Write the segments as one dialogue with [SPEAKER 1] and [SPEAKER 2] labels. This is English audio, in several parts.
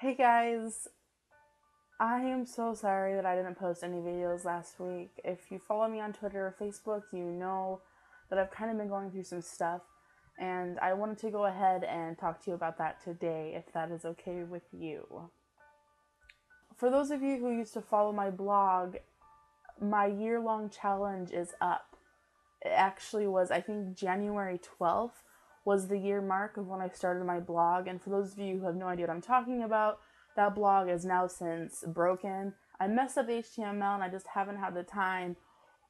[SPEAKER 1] Hey guys, I am so sorry that I didn't post any videos last week. If you follow me on Twitter or Facebook, you know that I've kind of been going through some stuff, and I wanted to go ahead and talk to you about that today, if that is okay with you. For those of you who used to follow my blog, my year-long challenge is up. It actually was, I think, January 12th was the year mark of when I started my blog. And for those of you who have no idea what I'm talking about, that blog is now since broken. I messed up the HTML and I just haven't had the time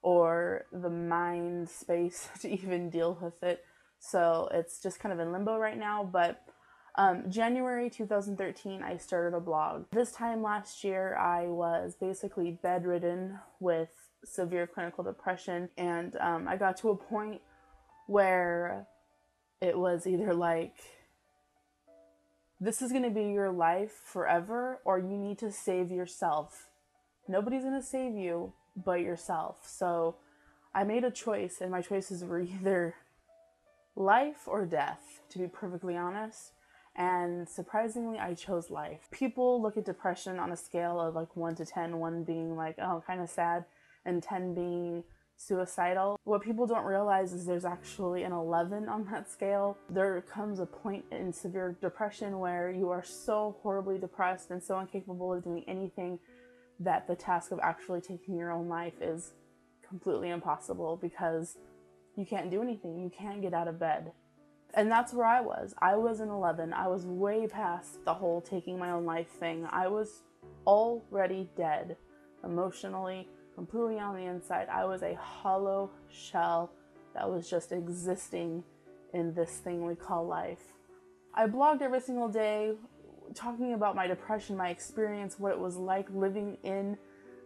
[SPEAKER 1] or the mind space to even deal with it. So it's just kind of in limbo right now. But January 2013, I started a blog. This time last year, I was basically bedridden with severe clinical depression, and I got to a point where it was either like, this is going to be your life forever, or you need to save yourself. Nobody's going to save you but yourself. So I made a choice, and my choices were either life or death, to be perfectly honest. And surprisingly, I chose life. People look at depression on a scale of like 1 to 10, 1 being like, oh, kind of sad, and 10 being suicidal. What people don't realize is there's actually an 11 on that scale. There comes a point in severe depression where you are so horribly depressed and so incapable of doing anything that the task of actually taking your own life is completely impossible, because you can't do anything. You can't get out of bed. And that's where I was. I was an 11. I was way past the whole taking my own life thing. I was already dead emotionally, completely on the inside. I was a hollow shell that was just existing in this thing we call life. I blogged every single day talking about my depression, my experience, what it was like living in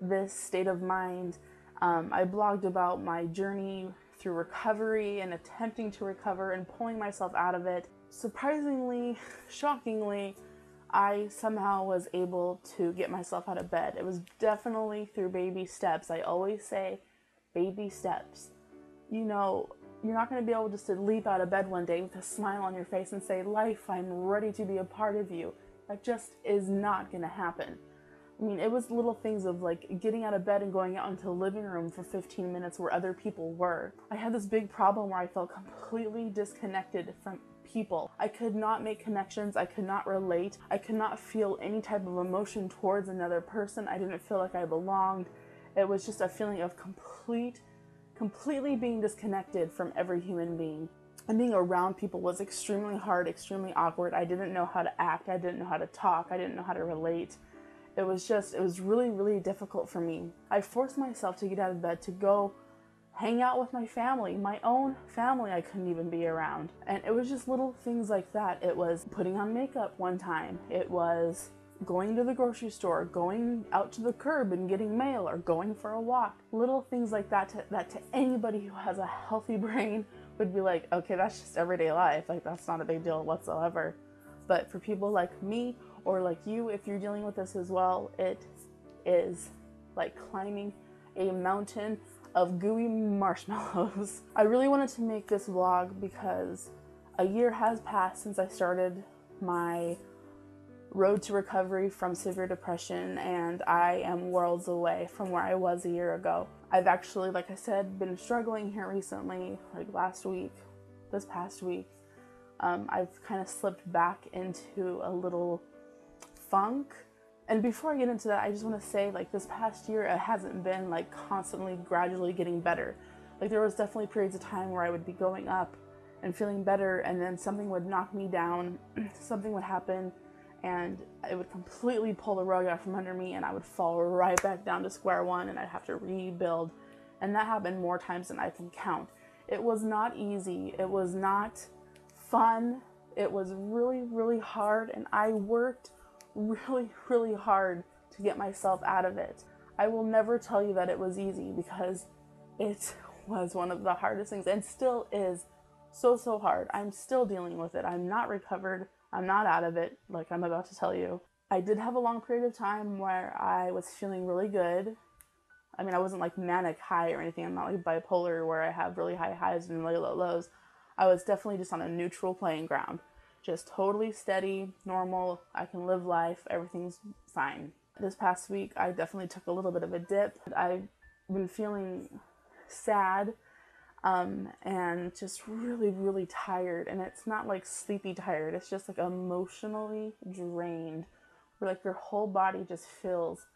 [SPEAKER 1] this state of mind. I blogged about my journey through recovery and attempting to recover and pulling myself out of it. Surprisingly, shockingly, I somehow was able to get myself out of bed. It was definitely through baby steps. I always say baby steps. You know, you're not going to be able just to leap out of bed one day with a smile on your face and say, life, I'm ready to be a part of you. That just is not going to happen. I mean, it was little things of like getting out of bed and going out into the living room for 15 minutes where other people were. I had this big problem where I felt completely disconnected from people. I could not make connections. I could not relate. I could not feel any type of emotion towards another person. I didn't feel like I belonged. It was just a feeling of completely being disconnected from every human being. And being around people was extremely hard, extremely awkward. I didn't know how to act. I didn't know how to talk. I didn't know how to relate. It was really, really difficult for me. I forced myself to get out of bed to go hang out with my family, my own family I couldn't even be around. And it was just little things like that. It was putting on makeup one time. It was going to the grocery store, going out to the curb and getting mail, or going for a walk. Little things like that to anybody who has a healthy brain would be like, okay, that's just everyday life. Like, that's not a big deal whatsoever. But for people like me, or like you, if you're dealing with this as well, it is like climbing a mountain of gooey marshmallows. I really wanted to make this vlog because a year has passed since I started my road to recovery from severe depression, and I am worlds away from where I was a year ago. I've actually, like I said, been struggling here recently, like this past week. I've kind of slipped back into a little funk. And before I get into that, I just want to say, like, this past year, it hasn't been like constantly gradually getting better. Like, there was definitely periods of time where I would be going up and feeling better, and then something would knock me down, something would happen, and it would completely pull the rug out from under me, and I would fall right back down to square one, and I'd have to rebuild. And that happened more times than I can count. It was not easy. It was not fun. It was really, really hard, and I worked really, really hard to get myself out of it. I will never tell you that it was easy, because it was one of the hardest things, and still is so hard. I'm still dealing with it. I'm not recovered. I'm not out of it, like I'm about to tell you. I did have a long period of time where I was feeling really good. I mean, I wasn't like manic high or anything. I'm not like bipolar where I have really high highs and really low lows. I was definitely just on a neutral playing ground. just totally steady, normal. I can live life. Everything's fine. This past week, I definitely took a little bit of a dip. I've been feeling sad and just really, really tired. And it's not like sleepy tired. It's just like emotionally drained, where like your whole body just feels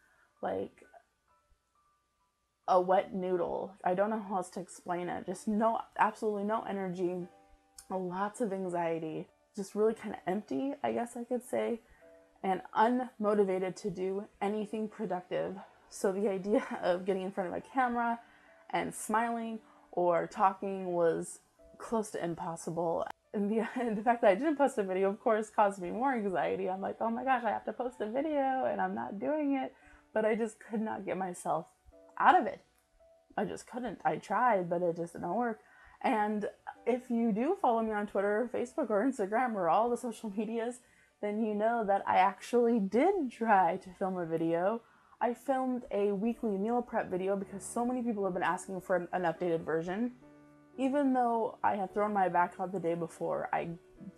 [SPEAKER 1] like a wet noodle. I don't know how else to explain it. Just absolutely no energy, lots of anxiety, just really kind of empty, I guess I could say, and unmotivated to do anything productive. So the idea of getting in front of a camera and smiling or talking was close to impossible. And the fact that I didn't post a video, of course, caused me more anxiety. I'm like, oh my gosh, I have to post a video and I'm not doing it. But I just could not get myself out of it. I just couldn't. I tried, but it just didn't work. And if you do follow me on Twitter, Facebook, or Instagram, or all the social medias, then you know that I actually did try to film a video. I filmed a weekly meal prep video because so many people have been asking for an updated version. Even though I had thrown my back out the day before, I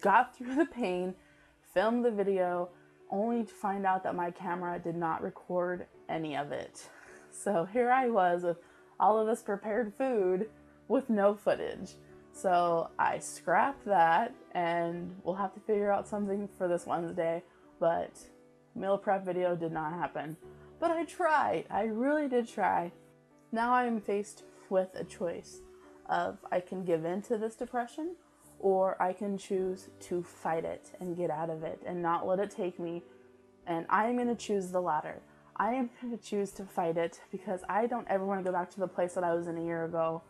[SPEAKER 1] got through the pain, filmed the video, only to find out that my camera did not record any of it. So here I was with all of this prepared food with no footage. So I scrapped that, and we'll have to figure out something for this Wednesday, but meal prep video did not happen. But I tried. I really did try. Now I am faced with a choice of I can give in to this depression, or I can choose to fight it and get out of it and not let it take me. And I am going to choose the latter. I am going to choose to fight it because I don't ever want to go back to the place that I was in a year ago.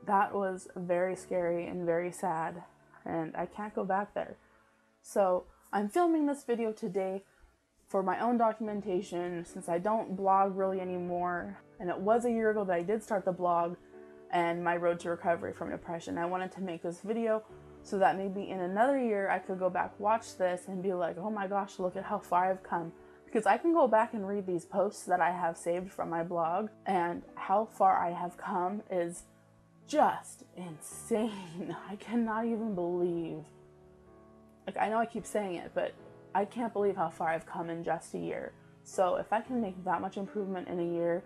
[SPEAKER 1] That was very scary and very sad, and I can't go back there. So I'm filming this video today for my own documentation, since I don't blog really anymore. And it was a year ago that I did start the blog and my road to recovery from depression. I wanted to make this video so that maybe in another year I could go back, watch this, and be like, oh my gosh, look at how far I've come. Because I can go back and read these posts that I have saved from my blog, and how far I have come is just insane. I cannot even believe. Like, I know I keep saying it, but I can't believe how far I've come in just a year. So if I can make that much improvement in a year,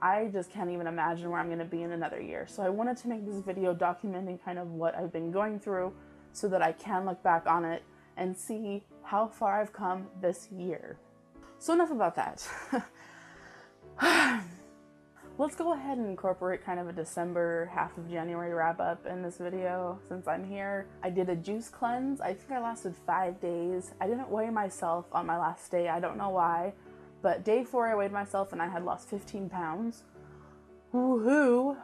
[SPEAKER 1] I just can't even imagine where I'm going to be in another year. So I wanted to make this video documenting kind of what I've been going through so that I can look back on it and see how far I've come this year. So enough about that. Let's go ahead and incorporate kind of a December, half of January wrap up in this video since I'm here. I did a juice cleanse. I think I lasted 5 days. I didn't weigh myself on my last day. I don't know why, but day 4 I weighed myself and I had lost 15 pounds. Woohoo!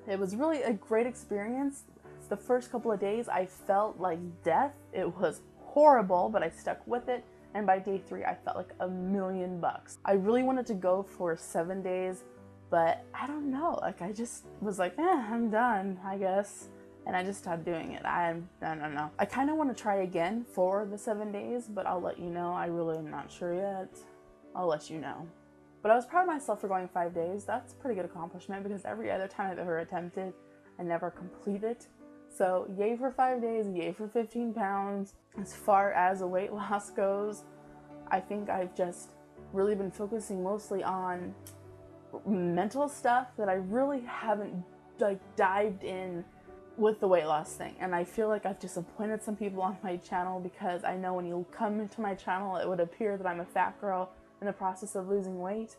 [SPEAKER 1] It was really a great experience. The first couple of days I felt like death. It was horrible, but I stuck with it. And by day 3 I felt like $1,000,000. I really wanted to go for 7 days, but I don't know, like I just was like, I'm done, I guess. And I just stopped doing it. I don't know. I kind of want to try again for the 7 days, but I'll let you know. I really am not sure yet. I'll let you know. But I was proud of myself for going 5 days. That's a pretty good accomplishment because every other time I've ever attempted, I never complete it. So yay for 5 days, yay for 15 pounds. As far as a weight loss goes, I think I've just really been focusing mostly on mental stuff that I really haven't like dived in with the weight loss thing. And I feel like I've disappointed some people on my channel because I know when you come into my channel it would appear that I'm a fat girl in the process of losing weight,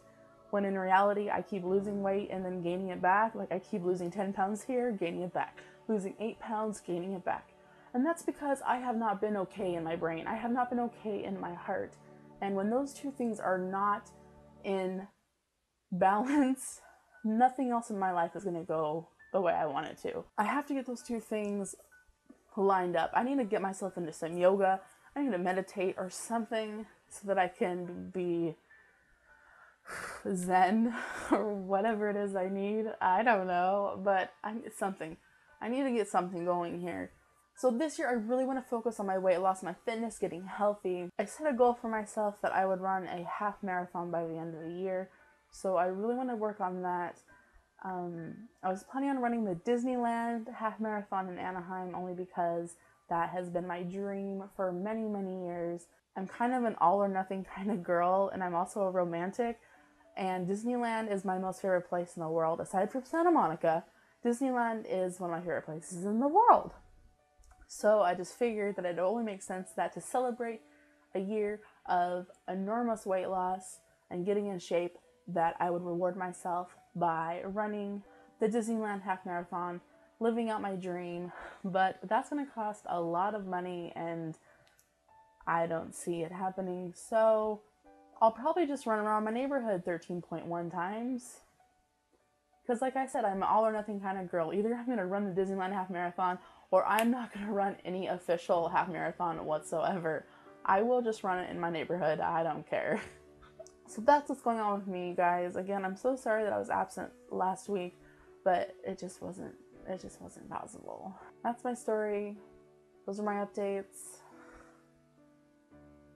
[SPEAKER 1] when in reality I keep losing weight and then gaining it back. Like I keep losing 10 pounds here, gaining it back, losing 8 pounds, gaining it back. And that's because I have not been okay in my brain. I have not been okay in my heart. And when those two things are not in balance, nothing else in my life is going to go the way I want it to. I have to get those two things lined up. I need to get myself into some yoga. I need to meditate or something so that I can be zen or whatever it is I need. I don't know, but something. I need to get something going here. So this year I really want to focus on my weight loss, my fitness, getting healthy. I set a goal for myself that I would run a half marathon by the end of the year. So I really want to work on that. I was planning on running the Disneyland half marathon in Anaheim only because That has been my dream for many, many years. I'm kind of an all or nothing kind of girl, and I'm also a romantic. And Disneyland is my most favorite place in the world. Aside from Santa Monica, Disneyland is one of my favorite places in the world. So I just figured that it only makes sense that to celebrate a year of enormous weight loss and getting in shape, that I would reward myself by running the Disneyland half marathon, living out my dream. But that's going to cost a lot of money, and I don't see it happening. So I'll probably just run around my neighborhood 13.1 times. Because like I said, I'm an all or nothing kind of girl. Either I'm going to run the Disneyland half marathon, or I'm not going to run any official half marathon whatsoever. I will just run it in my neighborhood. I don't care. So that's what's going on with me, guys. Again, I'm so sorry that I was absent last week, but it just wasn't possible. That's my story. Those are my updates.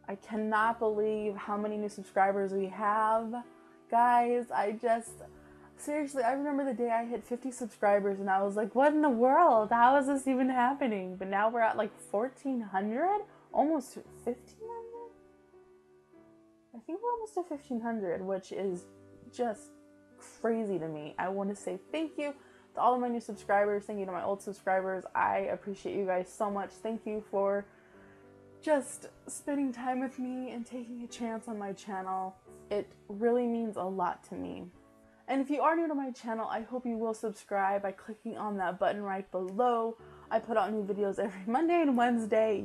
[SPEAKER 1] I cannot believe how many new subscribers we have. Guys, seriously, I remember the day I hit 50 subscribers and I was like, what in the world? How is this even happening? But now we're at like 1,400? Almost 1,500? I think we're almost to 1,500, which is just crazy to me. I want to say thank you to all of my new subscribers. Thank you to my old subscribers. I appreciate you guys so much. Thank you for just spending time with me and taking a chance on my channel. It really means a lot to me. And if you are new to my channel, I hope you will subscribe by clicking on that button right below. I put out new videos every Monday and Wednesday,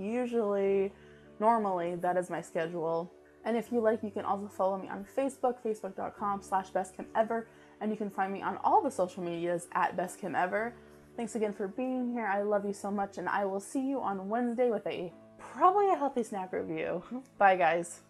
[SPEAKER 1] normally, that is my schedule. And if you like, you can also follow me on Facebook, facebook.com/bestkimEver, and you can find me on all the social medias at bestkimEver. Thanks again for being here. I love you so much, and I will see you on Wednesday with probably a healthy snack review. Bye, guys.